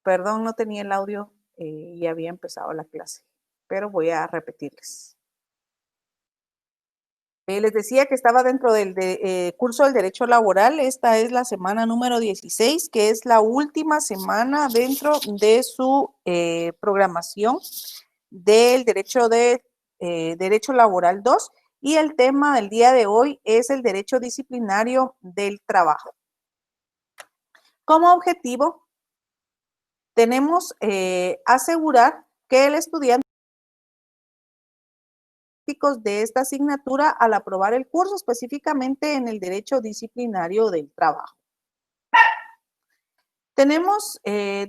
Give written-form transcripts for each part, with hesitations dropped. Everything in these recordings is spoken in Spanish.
Perdón, no tenía el audio y había empezado la clase, pero voy a repetirles. Les decía que estaba dentro del curso del Derecho Laboral. Esta es la semana número 16, que es la última semana dentro de su programación del Derecho Laboral 2. Y el tema del día de hoy es el Derecho Disciplinario del Trabajo. Como objetivo, tenemos asegurar que el estudiante de esta asignatura al aprobar el curso, específicamente en el Derecho Disciplinario del Trabajo. Tenemos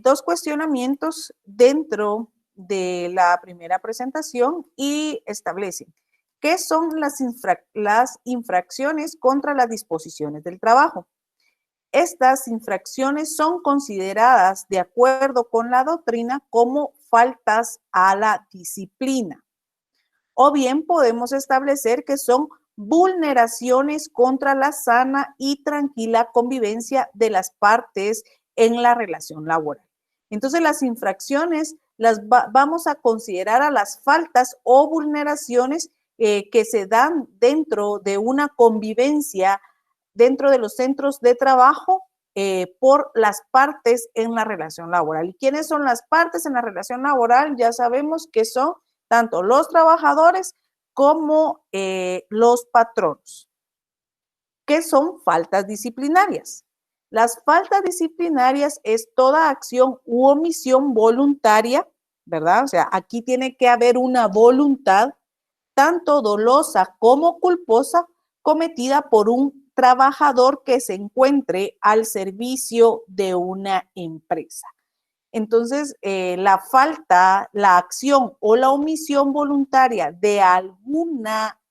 dos cuestionamientos dentro de la primera presentación y establecen qué son las infracciones contra las disposiciones del trabajo. Estas infracciones son consideradas, de acuerdo con la doctrina, como faltas a la disciplina. O bien podemos establecer que son vulneraciones contra la sana y tranquila convivencia de las partes en la relación laboral. Entonces, las infracciones las vamos a considerar a las faltas o vulneraciones que se dan dentro de una convivencia dentro de los centros de trabajo por las partes en la relación laboral. ¿Y quiénes son las partes en la relación laboral? Ya sabemos que son tanto los trabajadores como los patronos. ¿Qué son faltas disciplinarias? Las faltas disciplinarias es toda acción u omisión voluntaria, ¿verdad? O sea, aquí tiene que haber una voluntad, tanto dolosa como culposa, cometida por un trabajador que se encuentre al servicio de una empresa. Entonces, la falta, la acción o la omisión voluntaria de alguna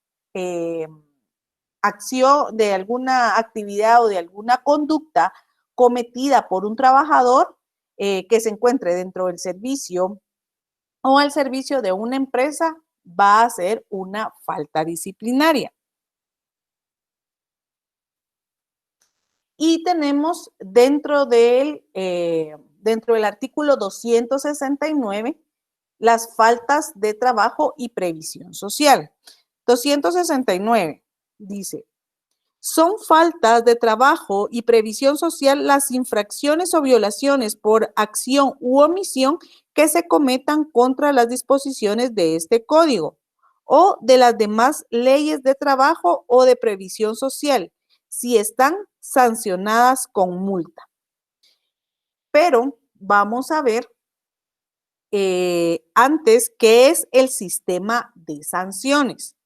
acción, de alguna actividad o de alguna conducta cometida por un trabajador que se encuentre dentro del servicio o al servicio de una empresa va a ser una falta disciplinaria. Y tenemos dentro del artículo 269 las faltas de trabajo y previsión social. 269 dice, son faltas de trabajo y previsión social las infracciones o violaciones por acción u omisión que se cometan contra las disposiciones de este código o de las demás leyes de trabajo o de previsión social, si están sancionadas con multa. Pero vamos a ver antes qué es el sistema de sanciones.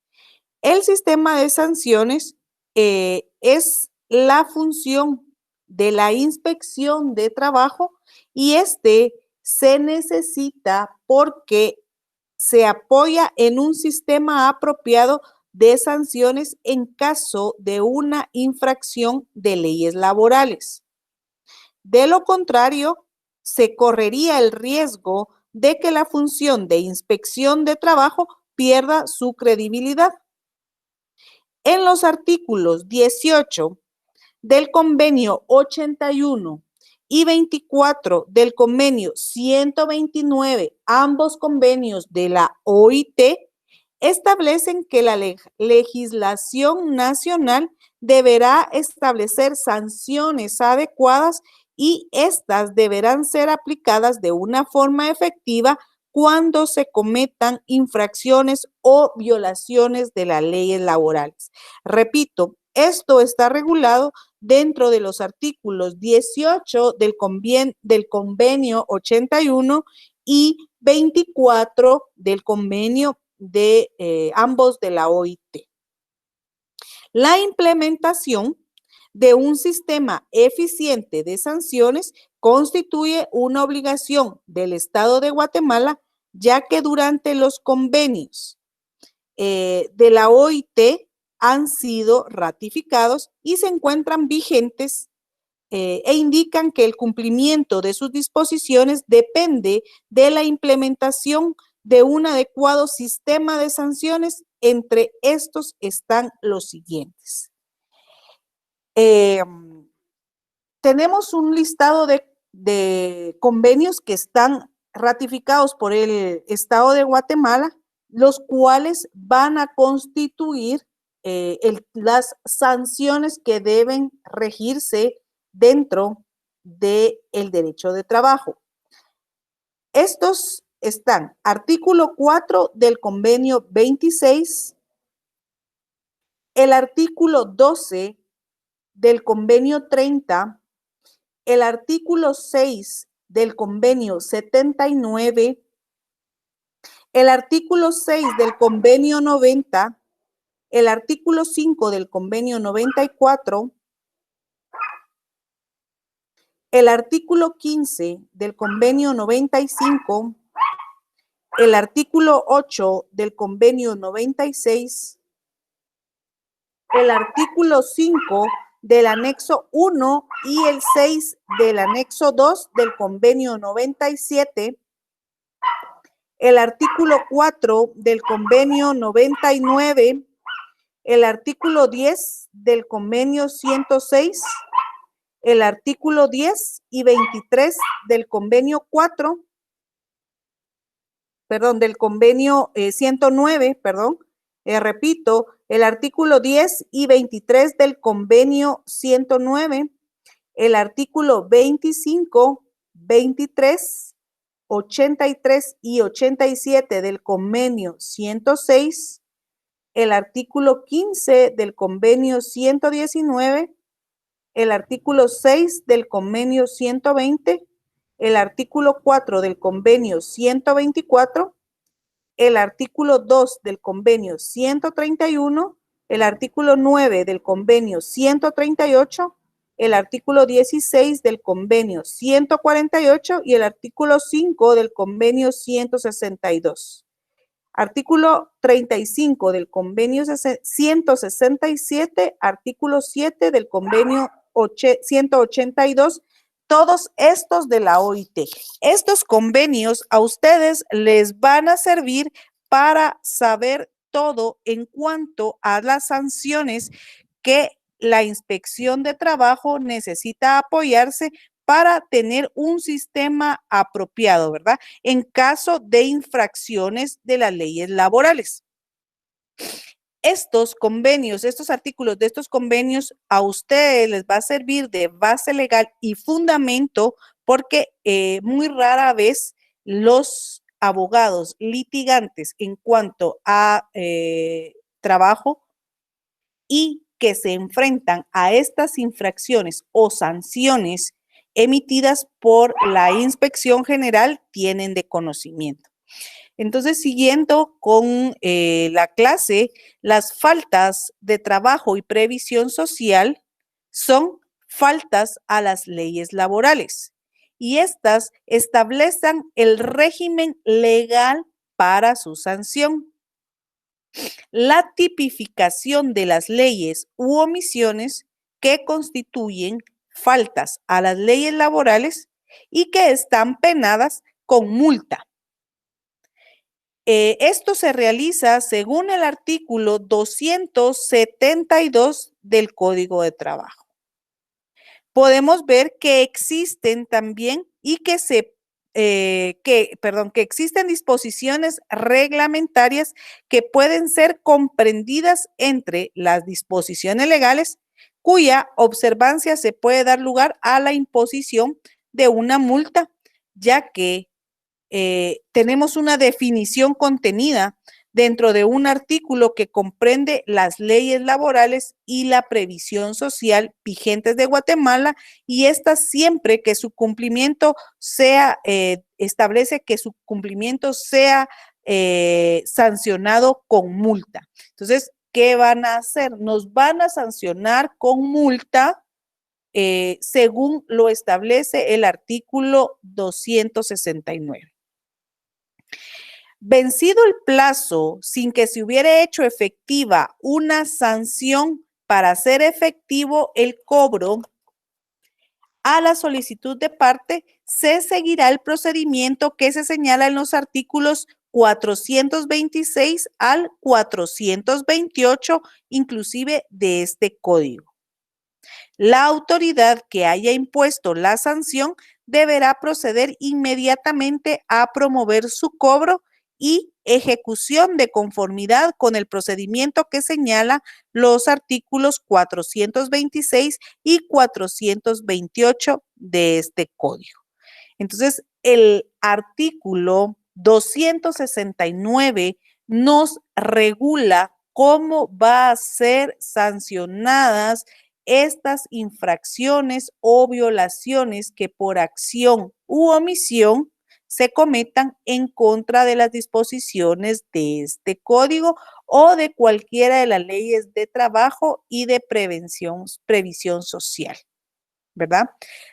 El sistema de sanciones es la función de la inspección de trabajo y se necesita porque se apoya en un sistema apropiado de sanciones en caso de una infracción de leyes laborales. De lo contrario, se correría el riesgo de que la función de inspección de trabajo pierda su credibilidad. En los artículos 18 del convenio 81 y 24 del convenio 129, ambos convenios de la OIT, establecen que la legislación nacional deberá establecer sanciones adecuadas y estas deberán ser aplicadas de una forma efectiva cuando se cometan infracciones o violaciones de las leyes laborales. Repito, esto está regulado dentro de los artículos 18 del convenio 81 y 24 del convenio de ambos de la OIT. La implementación de un sistema eficiente de sanciones constituye una obligación del Estado de Guatemala, ya que durante los convenios de la OIT han sido ratificados y se encuentran vigentes e indican que el cumplimiento de sus disposiciones depende de la implementación de un adecuado sistema de sanciones. Entre estos están los siguientes. Tenemos un listado de de convenios que están ratificados por el Estado de Guatemala, los cuales van a constituir las sanciones que deben regirse dentro del derecho de trabajo. Estos están: artículo 4 del convenio 26, el artículo 12 del convenio 30, el artículo 6 del convenio 79, el artículo 6 del convenio 90, el artículo 5 del convenio 94, el artículo 15 del convenio 95, el artículo 8 del convenio 96, el artículo 5 del anexo 1 y el 6 del anexo 2 del convenio 97, el artículo 4 del convenio 99, el artículo 10 del convenio 106, el artículo 10 y 23 del convenio 4, del convenio 109, repito, el artículo 10 y 23 del convenio 109, el artículo 25, 23, 83 y 87 del convenio 106, el artículo 15 del convenio 119, el artículo 6 del convenio 120, el artículo 4 del convenio 124, el artículo 2 del convenio 131, el artículo 9 del convenio 138, el artículo 16 del convenio 148 y el artículo 5 del convenio 162. Artículo 35 del convenio 167, artículo 7 del convenio 182, todos estos de la OIT. Estos convenios a ustedes les van a servir para saber todo en cuanto a las sanciones que la Inspección de Trabajo necesita apoyarse para tener un sistema apropiado, ¿verdad? En caso de infracciones de las leyes laborales. Estos convenios, estos artículos de estos convenios a ustedes les va a servir de base legal y fundamento porque muy rara vez los abogados litigantes en cuanto a trabajo y que se enfrentan a estas infracciones o sanciones emitidas por la Inspección General tienen de conocimiento. Entonces, siguiendo con la clase, las faltas de trabajo y previsión social son faltas a las leyes laborales y estas establecen el régimen legal para su sanción. La tipificación de las leyes u omisiones que constituyen faltas a las leyes laborales y que están penadas con multa. Esto se realiza según el artículo 272 del Código de Trabajo. Podemos ver que existen también y que existen disposiciones reglamentarias que pueden ser comprendidas entre las disposiciones legales cuya observancia se puede dar lugar a la imposición de una multa, ya que tenemos una definición contenida dentro de un artículo que comprende las leyes laborales y la previsión social vigentes de Guatemala y estas siempre que su cumplimiento sea, establece que su cumplimiento sea sancionado con multa. Entonces, ¿qué van a hacer? Nos van a sancionar con multa según lo establece el artículo 269. Vencido el plazo sin que se hubiera hecho efectiva una sanción para hacer efectivo el cobro a la solicitud de parte, se seguirá el procedimiento que se señala en los artículos 426 al 428, inclusive de este código. La autoridad que haya impuesto la sanción deberá proceder inmediatamente a promover su cobro y ejecución de conformidad con el procedimiento que señala los artículos 426 y 428 de este código. Entonces, el artículo 269 nos regula cómo va a ser sancionadas estas infracciones o violaciones que por acción u omisión se cometan en contra de las disposiciones de este código o de cualquiera de las leyes de trabajo y de previsión social, ¿verdad?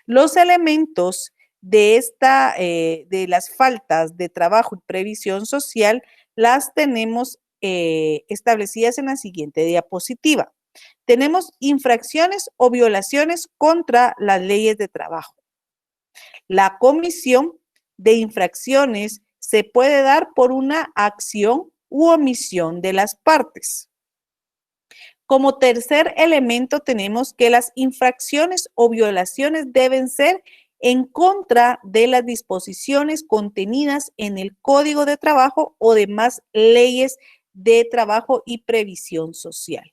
Los elementos de las faltas de trabajo y previsión social las tenemos establecidas en la siguiente diapositiva. Tenemos infracciones o violaciones contra las leyes de trabajo. La comisión de infracciones se puede dar por una acción u omisión de las partes. Como tercer elemento tenemos que las infracciones o violaciones deben ser en contra de las disposiciones contenidas en el Código de Trabajo o demás leyes de trabajo y previsión social.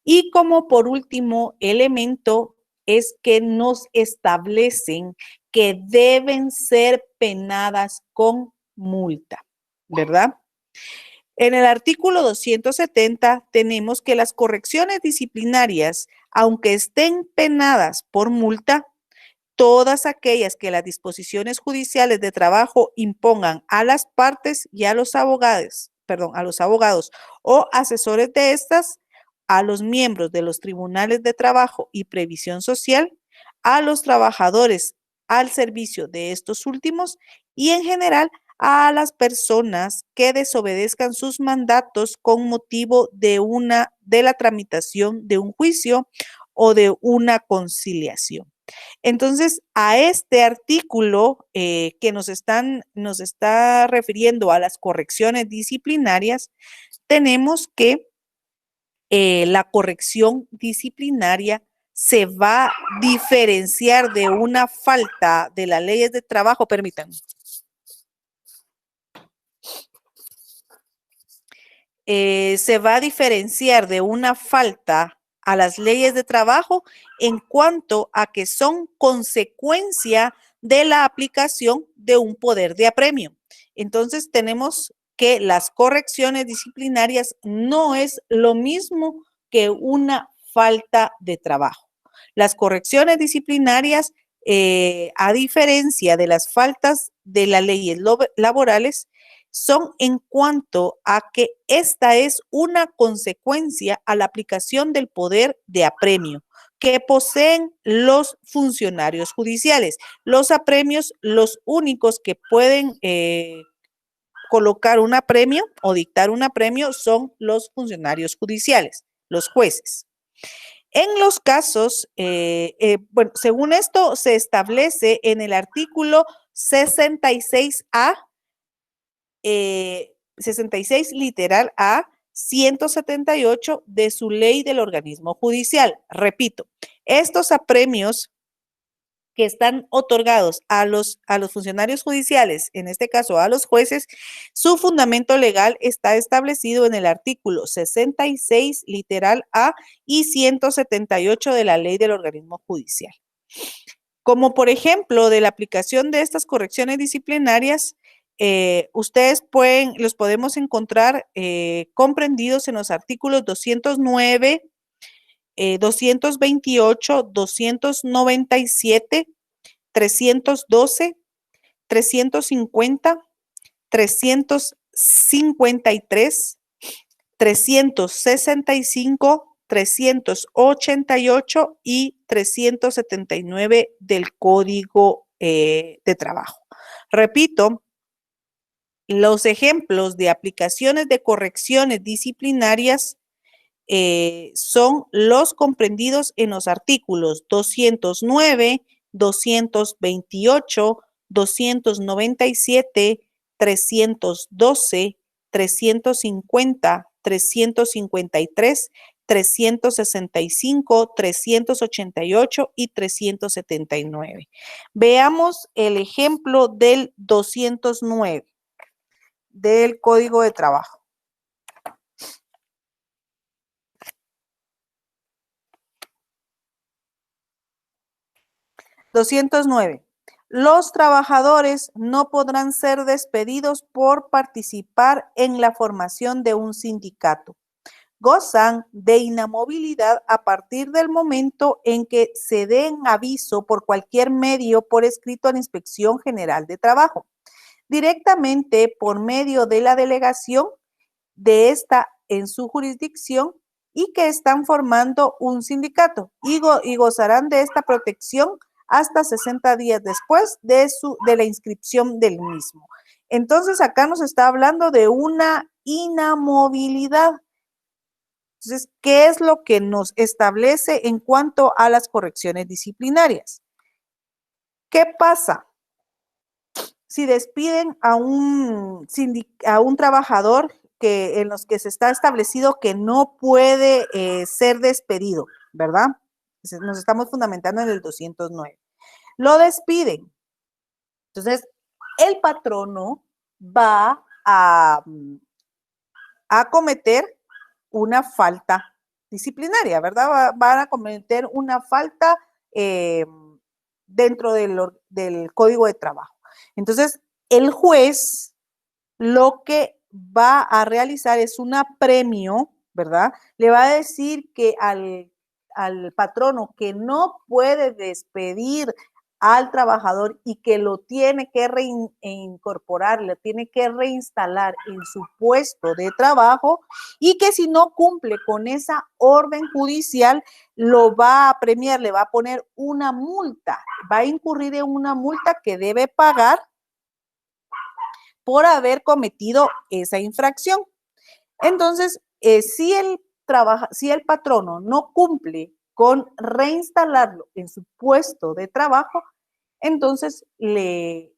Y como por último elemento es que nos establecen que deben ser penadas con multa, ¿verdad? En el artículo 270 tenemos que las correcciones disciplinarias, aunque estén penadas por multa, todas aquellas que las disposiciones judiciales de trabajo impongan a las partes y a los abogados, o asesores de estas, a los miembros de los tribunales de trabajo y previsión social, a los trabajadores al servicio de estos últimos y en general a las personas que desobedezcan sus mandatos con motivo de la tramitación de un juicio o de una conciliación. Entonces, a este artículo que nos está refiriendo a las correcciones disciplinarias, tenemos que la corrección disciplinaria se va a diferenciar de una falta de las leyes de trabajo, permítanme. Se va a diferenciar de una falta a las leyes de trabajo en cuanto a que son consecuencia de la aplicación de un poder de apremio. Entonces, tenemos que las correcciones disciplinarias no es lo mismo que una falta de trabajo. Las correcciones disciplinarias, a diferencia de las faltas de las leyes laborales, son en cuanto a que esta es una consecuencia a la aplicación del poder de apremio que poseen los funcionarios judiciales. Los apremios, los únicos que pueden colocar un apremio o dictar un apremio son los funcionarios judiciales, los jueces. En los casos, bueno, según esto se establece en el artículo 66A, 66 literal A, 178 de su ley del organismo judicial. Repito, estos apremios que están otorgados a los funcionarios judiciales, en este caso a los jueces, su fundamento legal está establecido en el artículo 66 literal A y 178 de la ley del organismo judicial. Como por ejemplo, de la aplicación de estas correcciones disciplinarias, ustedes los podemos encontrar comprendidos en los artículos 209, 228, 297, 312, 350, 353, 365, 388 y 379 del Código de Trabajo. Repito, los ejemplos de aplicaciones de correcciones disciplinarias son los comprendidos en los artículos 209, 228, 297, 312, 350, 353, 365, 388 y 379. Veamos el ejemplo del 209 del Código de Trabajo. 209. Los trabajadores no podrán ser despedidos por participar en la formación de un sindicato. Gozan de inamovilidad a partir del momento en que se den aviso por cualquier medio por escrito a la Inspección General de Trabajo, directamente por medio de la delegación de esta en su jurisdicción y que están formando un sindicato y gozarán de esta protección hasta 60 días después de la inscripción del mismo. Entonces, acá nos está hablando de una inamovilidad. Entonces, ¿qué es lo que nos establece en cuanto a las correcciones disciplinarias? ¿Qué pasa si despiden a un trabajador en los que se está establecido que no puede ser despedido, ¿verdad? Nos estamos fundamentando en el 209. Lo despiden. Entonces, el patrono va a cometer una falta disciplinaria, ¿verdad? Van a cometer una falta dentro del Código de Trabajo. Entonces, el juez lo que va a realizar es un apremio, ¿verdad? Le va a decir que al patrono que no puede despedir al trabajador y que lo tiene que reincorporar, lo tiene que reinstalar en su puesto de trabajo y que si no cumple con esa orden judicial, lo va a premiar, le va a poner una multa, va a incurrir en una multa que debe pagar por haber cometido esa infracción. Entonces, si el patrono no cumple con reinstalarlo en su puesto de trabajo, entonces le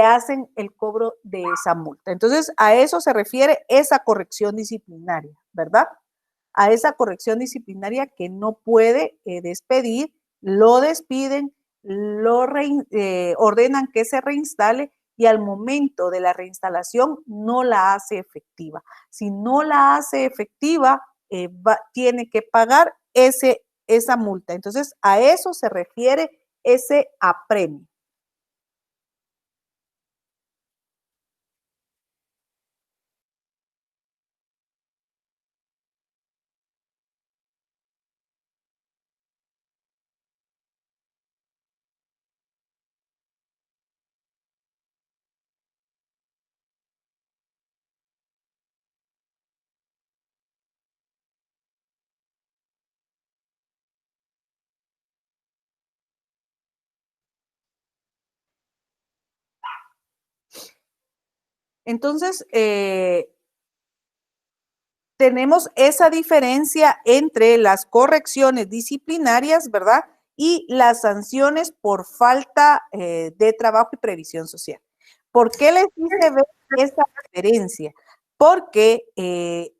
hacen el cobro de esa multa. Entonces, a eso se refiere esa corrección disciplinaria, ¿verdad? A esa corrección disciplinaria que no puede despedir, lo despiden, ordenan que se reinstale y al momento de la reinstalación no la hace efectiva. Si no la hace efectiva, tiene que pagar esa multa. Entonces, a eso se refiere ese apremio. Entonces, tenemos esa diferencia entre las correcciones disciplinarias, ¿verdad? Y las sanciones por falta de trabajo y previsión social. ¿Por qué les hice ver esa diferencia? Porque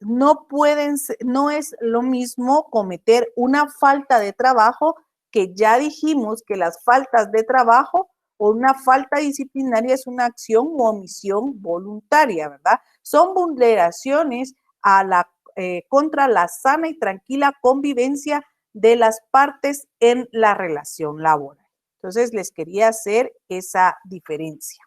no es lo mismo cometer una falta de trabajo, que ya dijimos que las faltas de trabajo o una falta disciplinaria es una acción u omisión voluntaria, ¿verdad? Son vulneraciones contra la sana y tranquila convivencia de las partes en la relación laboral. Entonces, les quería hacer esa diferencia.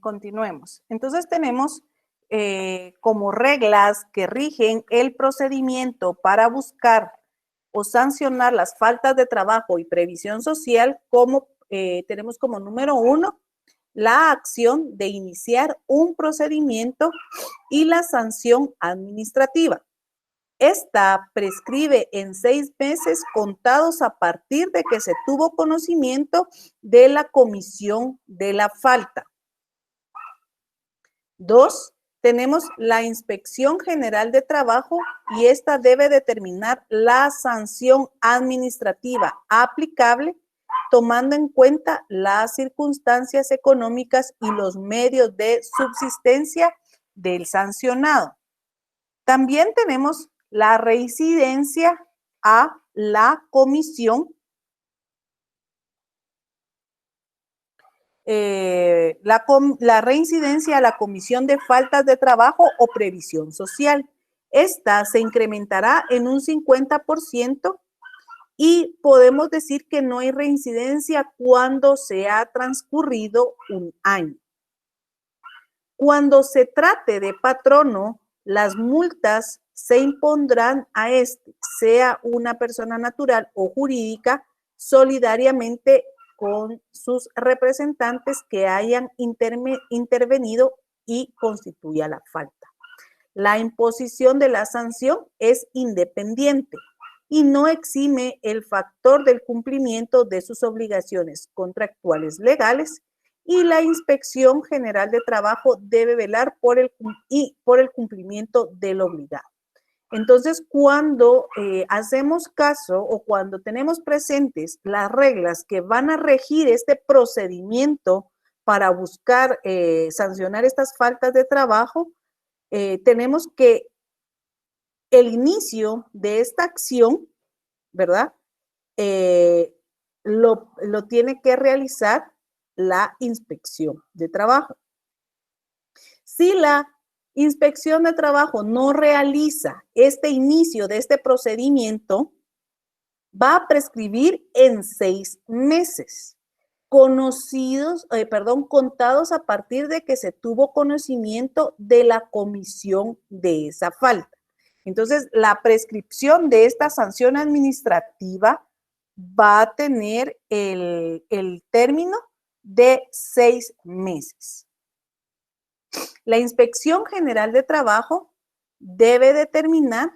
Continuemos. Entonces tenemos como reglas que rigen el procedimiento para buscar o sancionar las faltas de trabajo y previsión social, como tenemos como número 1 la acción de iniciar un procedimiento y la sanción administrativa. Esta prescribe en 6 meses contados a partir de que se tuvo conocimiento de la comisión de la falta. 2, tenemos la Inspección General de Trabajo y esta debe determinar la sanción administrativa aplicable tomando en cuenta las circunstancias económicas y los medios de subsistencia del sancionado. También tenemos la reincidencia a la comisión, la reincidencia a la comisión de faltas de trabajo o previsión social. Esta se incrementará en un 50% y podemos decir que no hay reincidencia cuando se ha transcurrido un año. Cuando se trate de patrono, las multas se impondrán a este, sea una persona natural o jurídica, solidariamente con sus representantes que hayan intervenido y constituya la falta. La imposición de la sanción es independiente y no exime el factor del cumplimiento de sus obligaciones contractuales legales y la Inspección General de Trabajo debe velar por el cumplimiento del obligado. Entonces, cuando hacemos caso o cuando tenemos presentes las reglas que van a regir este procedimiento para buscar sancionar estas faltas de trabajo, tenemos que el inicio de esta acción, ¿verdad? Lo tiene que realizar la inspección de trabajo. Si la inspección de trabajo no realiza este inicio de este procedimiento, va a prescribir en 6 meses, contados a partir de que se tuvo conocimiento de la comisión de esa falta. Entonces, la prescripción de esta sanción administrativa va a tener el término de 6 meses. La Inspección General de Trabajo debe determinar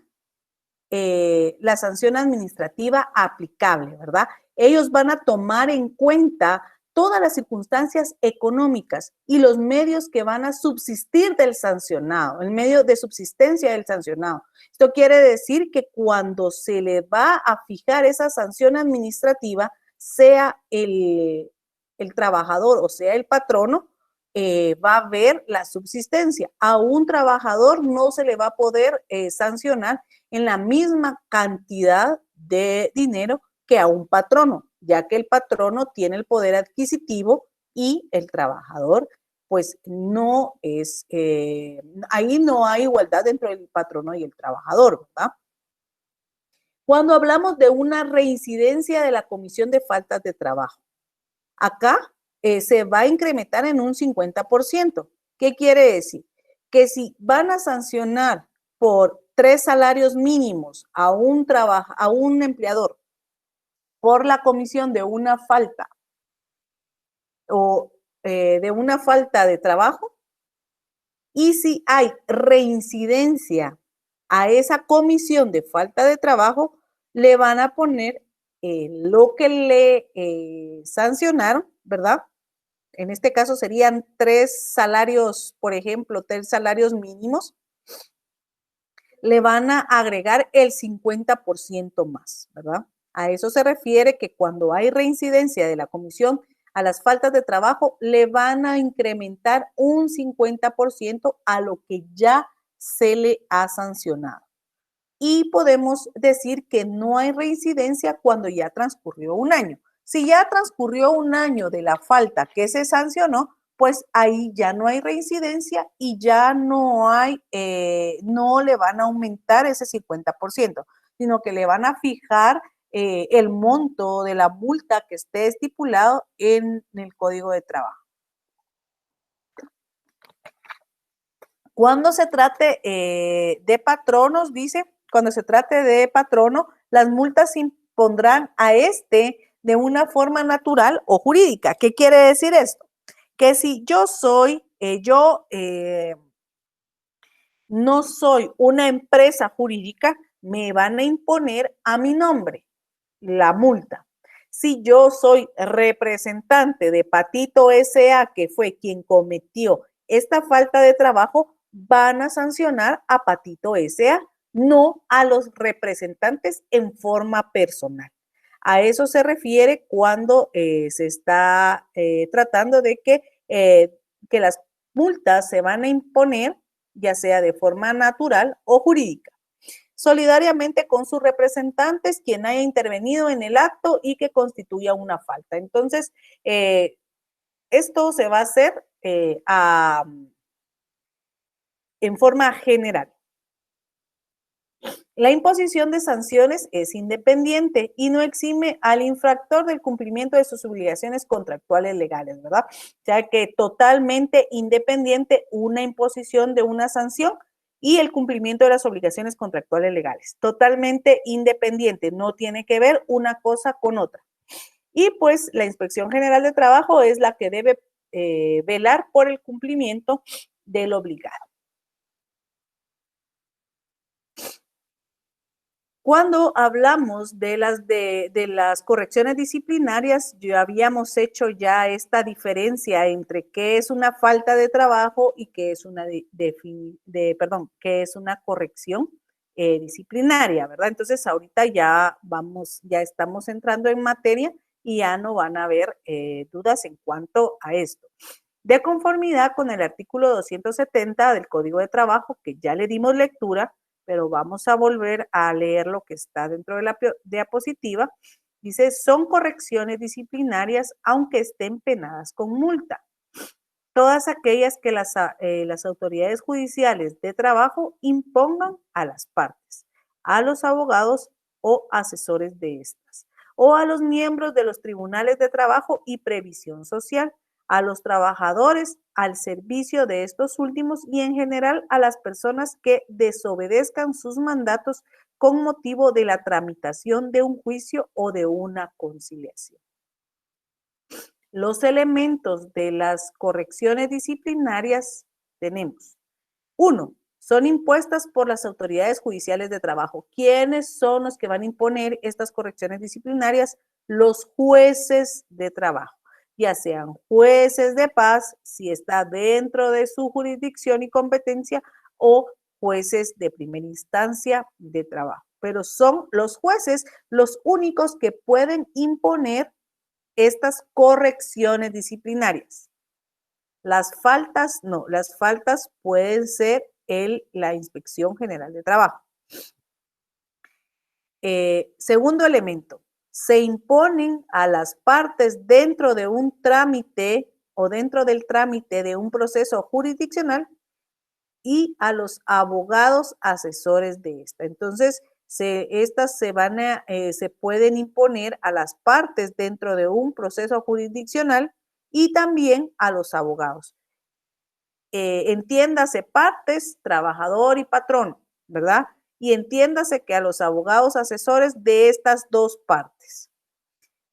la sanción administrativa aplicable, ¿verdad? Ellos van a tomar en cuenta todas las circunstancias económicas y los medios que van a subsistir del sancionado, el medio de subsistencia del sancionado. Esto quiere decir que cuando se le va a fijar esa sanción administrativa, sea el trabajador o sea el patrono, va a haber la subsistencia. A un trabajador no se le va a poder sancionar en la misma cantidad de dinero que a un patrono, ya que el patrono tiene el poder adquisitivo y el trabajador, pues no es, ahí no hay igualdad entre el patrono y el trabajador, ¿verdad? Cuando hablamos de una reincidencia de la comisión de faltas de trabajo, acá se va a incrementar en un 50%. ¿Qué quiere decir? Que si van a sancionar por 3 salarios mínimos a un empleador por la comisión de una falta o de una falta de trabajo, y si hay reincidencia a esa comisión de falta de trabajo, le van a poner lo que le sancionaron, ¿verdad? En este caso serían 3 salarios, por ejemplo, 3 salarios mínimos, le van a agregar el 50% más, ¿verdad? A eso se refiere que cuando hay reincidencia de la comisión a las faltas de trabajo, le van a incrementar un 50% a lo que ya se le ha sancionado. Y podemos decir que no hay reincidencia cuando ya transcurrió un año. Si ya transcurrió un año de la falta que se sancionó, pues ahí ya no hay reincidencia y ya no hay, no le van a aumentar ese 50%, sino que le van a fijar el monto de la multa que esté estipulado en el Código de Trabajo. Cuando se trate de patronos, dice, cuando se trate de patrono, las multas se impondrán a este de una forma natural o jurídica. ¿Qué quiere decir esto? Que si yo soy, no soy una empresa jurídica, me van a imponer a mi nombre la multa. Si yo soy representante de Patito S.A., que fue quien cometió esta falta de trabajo, van a sancionar a Patito S.A., no a los representantes en forma personal. A eso se refiere cuando se está tratando de que las multas se van a imponer, ya sea de forma natural o jurídica, solidariamente con sus representantes, quien haya intervenido en el acto y que constituya una falta. Entonces, esto se va a hacer en forma general. La imposición de sanciones es independiente y no exime al infractor del cumplimiento de sus obligaciones contractuales legales, ¿verdad? O sea que totalmente independiente una imposición de una sanción y el cumplimiento de las obligaciones contractuales legales. Totalmente independiente, no tiene que ver una cosa con otra. Y pues la Inspección General de Trabajo es la que debe velar por el cumplimiento del obligado. Cuando hablamos de las correcciones disciplinarias, ya habíamos hecho ya esta diferencia entre qué es una falta de trabajo y qué es una, qué es una corrección disciplinaria, ¿verdad? Entonces, ahorita ya estamos entrando en materia y ya no van a haber dudas en cuanto a esto. De conformidad con el artículo 270 del Código de Trabajo, que ya le dimos lectura, pero vamos a volver a leer lo que está dentro de la diapositiva. Dice, son correcciones disciplinarias aunque estén penadas con multa. Todas aquellas que las autoridades judiciales de trabajo impongan a las partes, a los abogados o asesores de estas, o a los miembros de los tribunales de trabajo y previsión social, a los trabajadores al servicio de estos últimos y en general a las personas que desobedezcan sus mandatos con motivo de la tramitación de un juicio o de una conciliación. Los elementos de las correcciones disciplinarias tenemos. 1. Son impuestas por las autoridades judiciales de trabajo. ¿Quiénes son los que van a imponer estas correcciones disciplinarias? Los jueces de trabajo, ya sean jueces de paz, si está dentro de su jurisdicción y competencia, o jueces de primera instancia de trabajo. Pero son los jueces los únicos que pueden imponer estas correcciones disciplinarias. Las faltas, no, las faltas pueden ser la Inspección General de Trabajo. Segundo elemento, se imponen a las partes dentro de un trámite o dentro del trámite de un proceso jurisdiccional y a los abogados asesores de esta. Entonces, estas se pueden imponer a las partes dentro de un proceso jurisdiccional y también a los abogados. Entiéndase partes, trabajador y patrón, ¿verdad? Y entiéndase que a los abogados asesores de estas dos partes.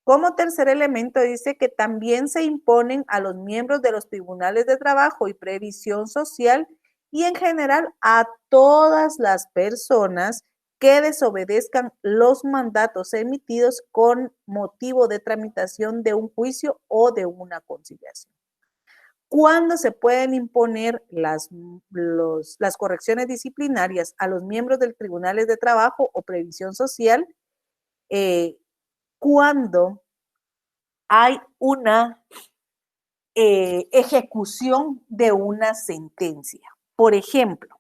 Como tercer elemento dice que también se imponen a los miembros de los tribunales de trabajo y previsión social y en general a todas las personas que desobedezcan los mandatos emitidos con motivo de tramitación de un juicio o de una conciliación. ¿Cuándo se pueden imponer las correcciones disciplinarias a los miembros del tribunales de trabajo o previsión social? Cuando hay una ejecución de una sentencia. Por ejemplo,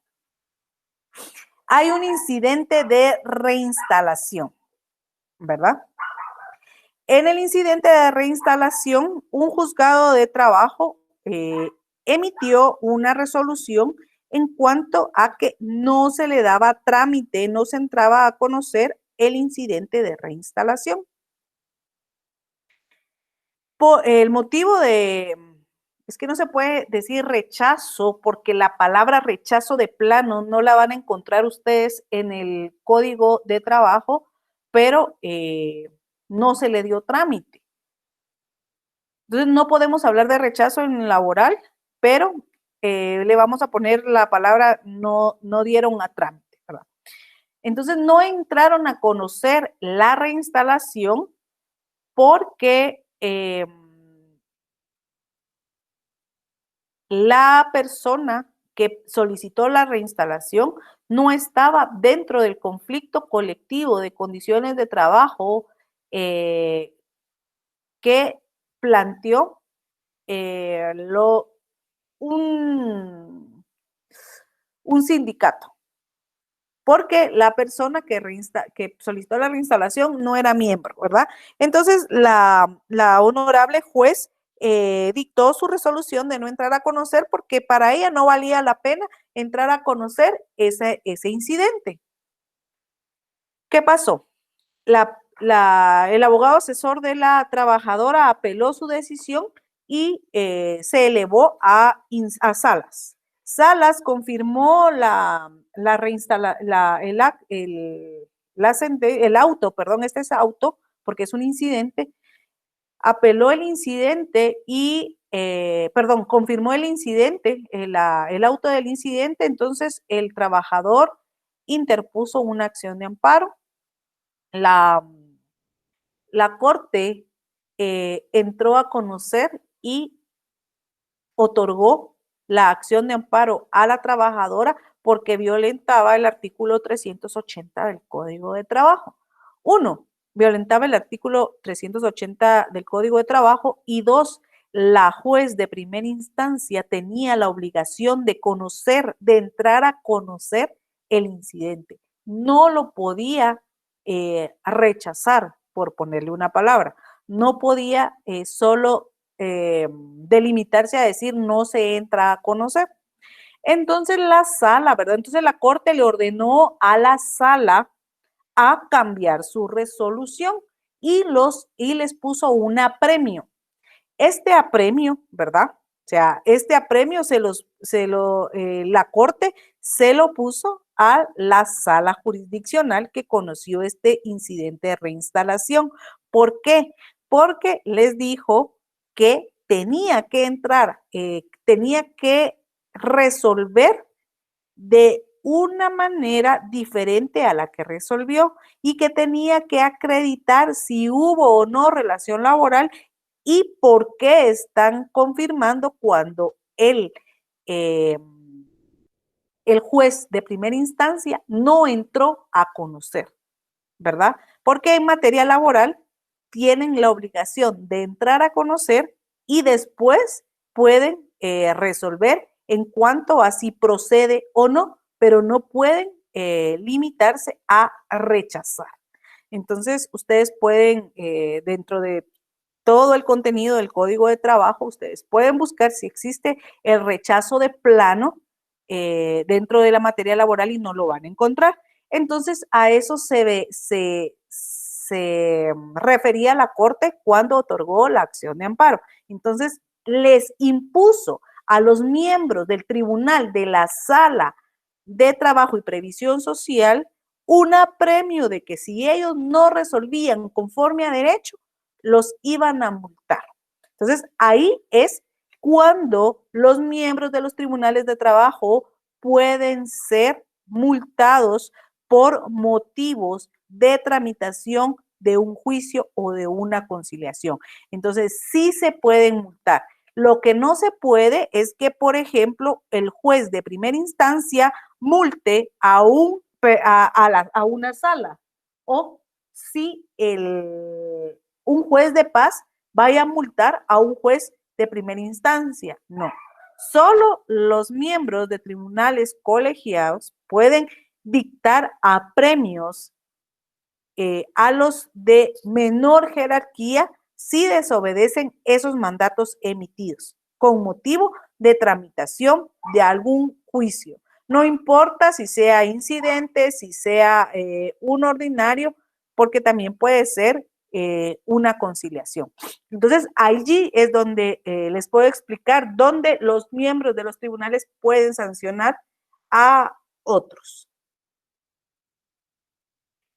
hay un incidente de reinstalación, ¿verdad? En el incidente de reinstalación, un juzgado de trabajo emitió una resolución en cuanto a que no se le daba trámite, no se entraba a conocer el incidente de reinstalación. El motivo de es que no se puede decir rechazo porque la palabra rechazo de plano no la van a encontrar ustedes en el código de trabajo, pero no se le dio trámite. Entonces no podemos hablar de rechazo en laboral, pero le vamos a poner la palabra no dieron a trámite, ¿verdad? Entonces no entraron a conocer la reinstalación porque la persona que solicitó la reinstalación no estaba dentro del conflicto colectivo de condiciones de trabajo que planteó un sindicato, porque la persona que solicitó la reinstalación no era miembro, ¿verdad? Entonces, la honorable juez dictó su resolución de no entrar a conocer porque para ella no valía la pena entrar a conocer ese incidente. ¿Qué pasó? El abogado asesor de la trabajadora apeló su decisión y se elevó a Salas. Salas confirmó el auto, perdón, este es auto, porque es un incidente, apeló el incidente y, confirmó el incidente, el auto del incidente, entonces el trabajador interpuso una acción de amparo. La corte entró a conocer y otorgó la acción de amparo a la trabajadora porque violentaba el artículo 380 del Código de Trabajo. Uno, violentaba el artículo 380 del Código de Trabajo y dos, la juez de primera instancia tenía la obligación de conocer, de entrar a conocer el incidente. No lo podía rechazar, por ponerle una palabra. No podía solo delimitarse a decir no se entra a conocer. Entonces la sala, ¿verdad? Entonces la corte le ordenó a la sala a cambiar su resolución y les puso un apremio. Este apremio, ¿verdad? O sea, este apremio la corte se lo puso a la sala jurisdiccional que conoció este incidente de reinstalación. ¿Por qué? Porque les dijo que tenía que entrar, tenía que resolver de una manera diferente a la que resolvió y que tenía que acreditar si hubo o no relación laboral y por qué están confirmando cuando el juez de primera instancia no entró a conocer, ¿verdad? Porque en materia laboral tienen la obligación de entrar a conocer y después pueden resolver en cuanto a si procede o no, pero no pueden limitarse a rechazar. Entonces, ustedes pueden, dentro de todo el contenido del Código de Trabajo, ustedes pueden buscar si existe el rechazo de plano dentro de la materia laboral y no lo van a encontrar. Entonces, a eso se refería la Corte cuando otorgó la acción de amparo. Entonces, les impuso a los miembros del tribunal de la Sala de Trabajo y Previsión Social un apremio de que si ellos no resolvían conforme a derecho, los iban a multar. Entonces, ahí es cuando los miembros de los tribunales de trabajo pueden ser multados por motivos de tramitación de un juicio o de una conciliación. Entonces, sí se pueden multar. Lo que no se puede es que, por ejemplo, el juez de primera instancia multe a una sala o si un juez de paz vaya a multar a un juez de primera instancia. No. Solo los miembros de tribunales colegiados pueden dictar apremios a los de menor jerarquía si desobedecen esos mandatos emitidos con motivo de tramitación de algún juicio. No importa si sea incidente, si sea un ordinario, porque también puede ser una conciliación. Entonces, allí es donde les puedo explicar dónde los miembros de los tribunales pueden sancionar a otros.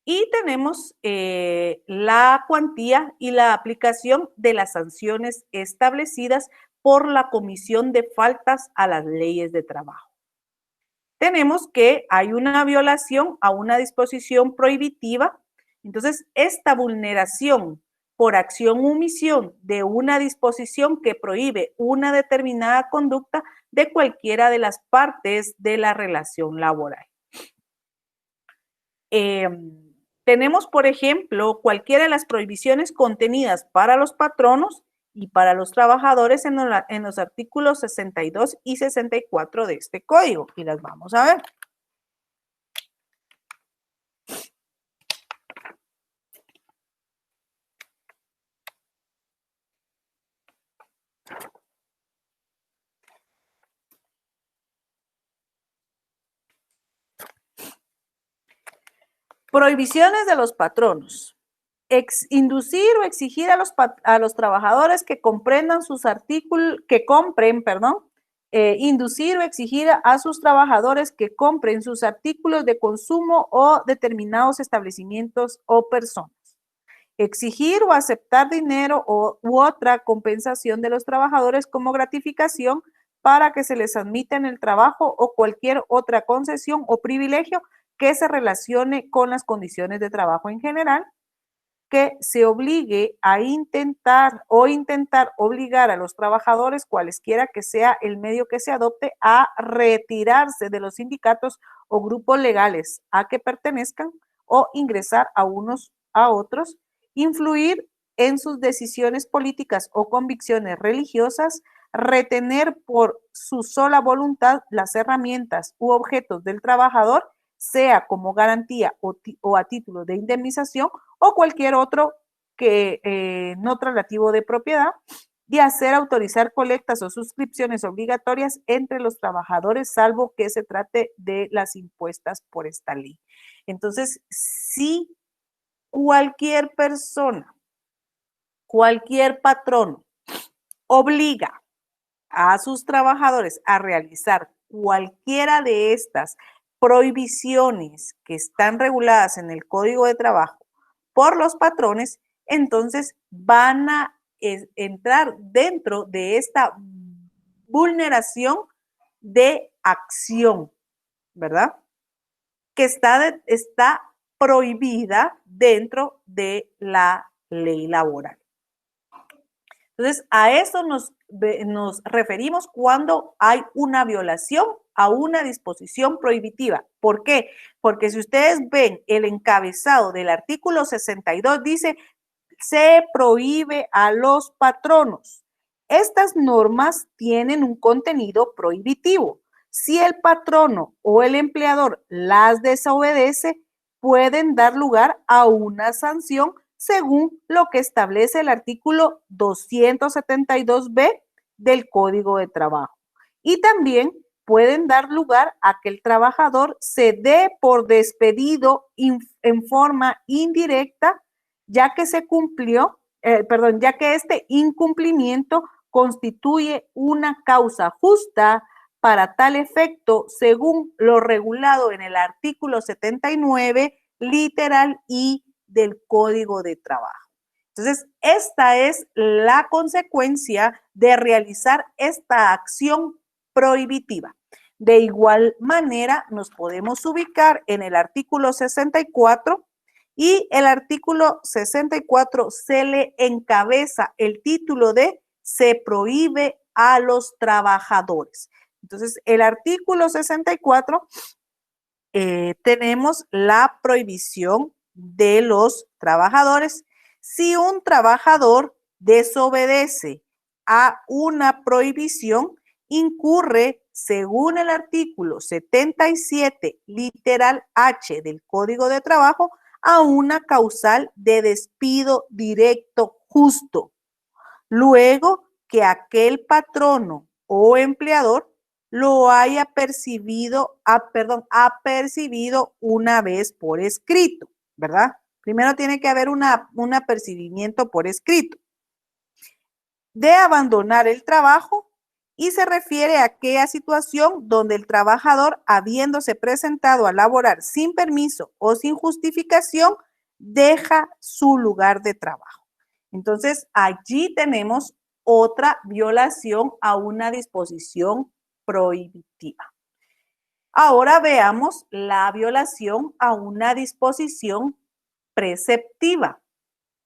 Y tenemos la cuantía y la aplicación de las sanciones establecidas por la Comisión de Faltas a las Leyes de Trabajo. Tenemos que hay una violación a una disposición prohibitiva. Entonces, esta vulneración por acción o omisión de una disposición que prohíbe una determinada conducta de cualquiera de las partes de la relación laboral. Tenemos, por ejemplo, cualquiera de las prohibiciones contenidas para los patronos y para los trabajadores en los artículos 62 y 64 de este código. Y las vamos a ver. Prohibiciones de los patronos. Inducir o exigir a los trabajadores que comprendan sus artículos, inducir o exigir a sus trabajadores que compren sus artículos de consumo o determinados establecimientos o personas. Exigir o aceptar dinero u otra compensación de los trabajadores como gratificación para que se les admita en el trabajo o cualquier otra concesión o privilegio que se relacione con las condiciones de trabajo en general, que se obligue a intentar obligar a los trabajadores, cualesquiera que sea el medio que se adopte, a retirarse de los sindicatos o grupos legales a que pertenezcan o ingresar a unos a otros, influir en sus decisiones políticas o convicciones religiosas, retener por su sola voluntad las herramientas u objetos del trabajador, sea como garantía o a título de indemnización o cualquier otro que no traslativo de propiedad, y hacer autorizar colectas o suscripciones obligatorias entre los trabajadores, salvo que se trate de las impuestas por esta ley. Entonces, si cualquier persona, cualquier patrón obliga a sus trabajadores a realizar cualquiera de estas prohibiciones que están reguladas en el Código de Trabajo por los patrones, entonces van a entrar dentro de esta vulneración de acción, ¿verdad? Que está prohibida dentro de la ley laboral. Entonces, a eso nos referimos cuando hay una violación a una disposición prohibitiva. ¿Por qué? Porque si ustedes ven el encabezado del artículo 62, dice, se prohíbe a los patronos. Estas normas tienen un contenido prohibitivo. Si el patrono o el empleador las desobedece, pueden dar lugar a una sanción según lo que establece el artículo 272b del Código de Trabajo. Y también pueden dar lugar a que el trabajador se dé por despedido en forma indirecta, ya que ya que este incumplimiento constituye una causa justa para tal efecto, según lo regulado en el artículo 79, literal I del Código de Trabajo. Entonces, esta es la consecuencia de realizar esta acción prohibitiva. De igual manera, nos podemos ubicar en el artículo 64 y el artículo 64 se le encabeza el título de se prohíbe a los trabajadores. Entonces, el artículo 64 tenemos la prohibición de los trabajadores. Si un trabajador desobedece a una prohibición, incurre, según el artículo 77, literal H del Código de Trabajo, a una causal de despido directo justo, luego que aquel patrono o empleador lo haya percibido una vez por escrito, ¿verdad? Primero tiene que haber un apercibimiento por escrito de abandonar el trabajo y se refiere a aquella situación donde el trabajador, habiéndose presentado a laborar sin permiso o sin justificación, deja su lugar de trabajo. Entonces, allí tenemos otra violación a una disposición prohibitiva. Ahora veamos la violación a una disposición preceptiva.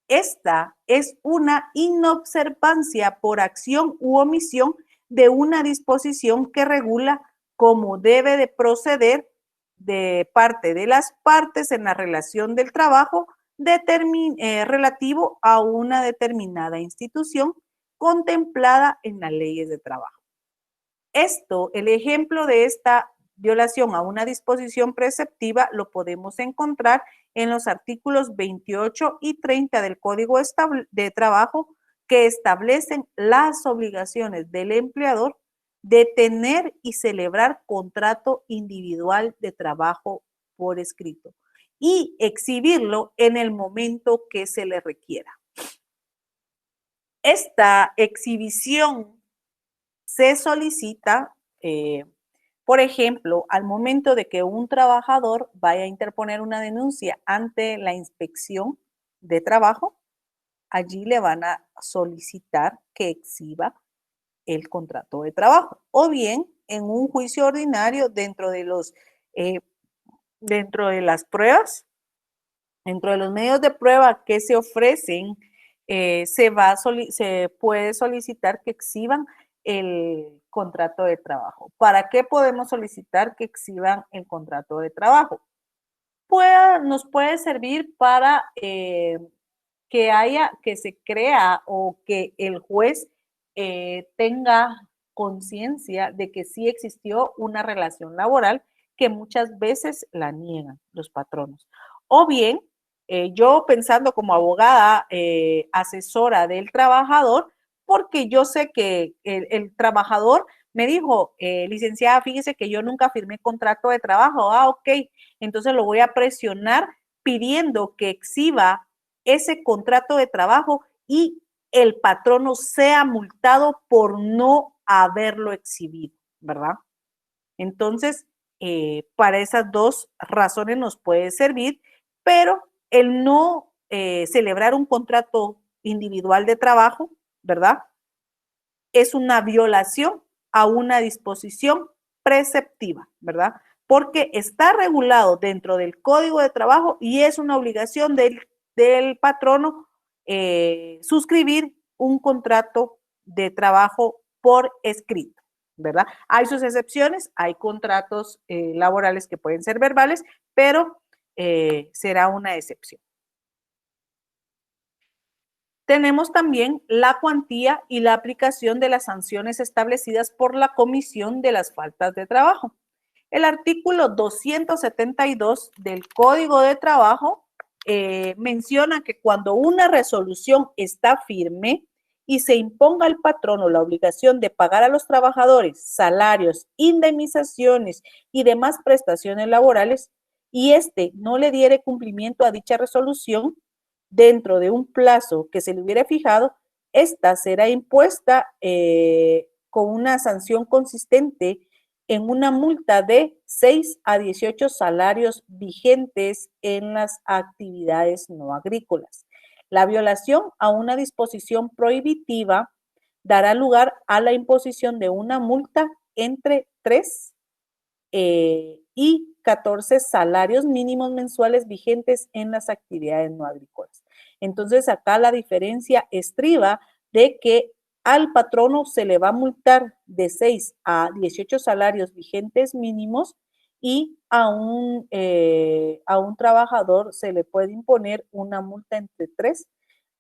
Esta es una inobservancia por acción u omisión de una disposición que regula cómo debe de proceder de parte de las partes en la relación del trabajo relativo a una determinada institución contemplada en las leyes de trabajo. El ejemplo de esta violación a una disposición preceptiva lo podemos encontrar en los artículos 28 y 30 del Código de Trabajo, que establecen las obligaciones del empleador de tener y celebrar contrato individual de trabajo por escrito y exhibirlo en el momento que se le requiera. Esta exhibición se solicita, por ejemplo, al momento de que un trabajador vaya a interponer una denuncia ante la inspección de trabajo, allí le van a solicitar que exhiba el contrato de trabajo. O bien, en un juicio ordinario, dentro de las pruebas, dentro de los medios de prueba que se ofrecen, se puede solicitar que exhiban el contrato de trabajo. ¿Para qué podemos solicitar que exhiban el contrato de trabajo? Nos puede servir para que se crea o que el juez tenga conciencia de que sí existió una relación laboral, que muchas veces la niegan los patronos. O bien, yo pensando como abogada asesora del trabajador, porque yo sé que el trabajador me dijo, licenciada, fíjese que yo nunca firmé contrato de trabajo. Ok, entonces lo voy a presionar pidiendo que exhiba ese contrato de trabajo y el patrono sea multado por no haberlo exhibido, ¿verdad? Entonces, para esas dos razones nos puede servir, pero el no celebrar un contrato individual de trabajo, ¿verdad? Es una violación a una disposición preceptiva, ¿verdad? Porque está regulado dentro del Código de Trabajo y es una obligación del patrono suscribir un contrato de trabajo por escrito, ¿verdad? Hay sus excepciones, hay contratos laborales que pueden ser verbales, pero será una excepción. Tenemos también la cuantía y la aplicación de las sanciones establecidas por la Comisión de las Faltas de Trabajo. El artículo 272 del Código de Trabajo menciona que cuando una resolución está firme y se imponga al patrono la obligación de pagar a los trabajadores salarios, indemnizaciones y demás prestaciones laborales, y éste no le diere cumplimiento a dicha resolución dentro de un plazo que se le hubiera fijado, esta será impuesta con una sanción consistente en una multa de 6 a 18 salarios vigentes en las actividades no agrícolas. La violación a una disposición prohibitiva dará lugar a la imposición de una multa entre 3 y 14 salarios mínimos mensuales vigentes en las actividades no agrícolas. Entonces, acá la diferencia estriba de que al patrono se le va a multar de 6 a 18 salarios vigentes mínimos y a un trabajador se le puede imponer una multa entre 3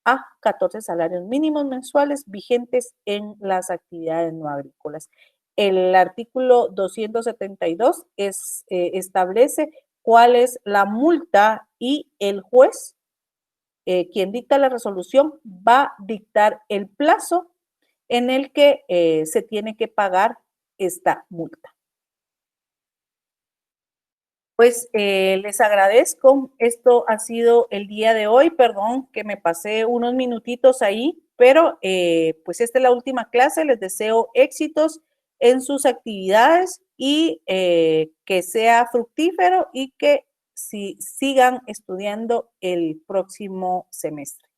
a 14 salarios mínimos mensuales vigentes en las actividades no agrícolas. El artículo 272 establece cuál es la multa y el juez, quien dicta la resolución, va a dictar el plazo en el que se tiene que pagar esta multa. Pues les agradezco. Esto ha sido el día de hoy. Perdón que me pasé unos minutitos ahí, pero pues esta es la última clase. Les deseo éxitos en sus actividades y que sea fructífero y que sigan estudiando el próximo semestre.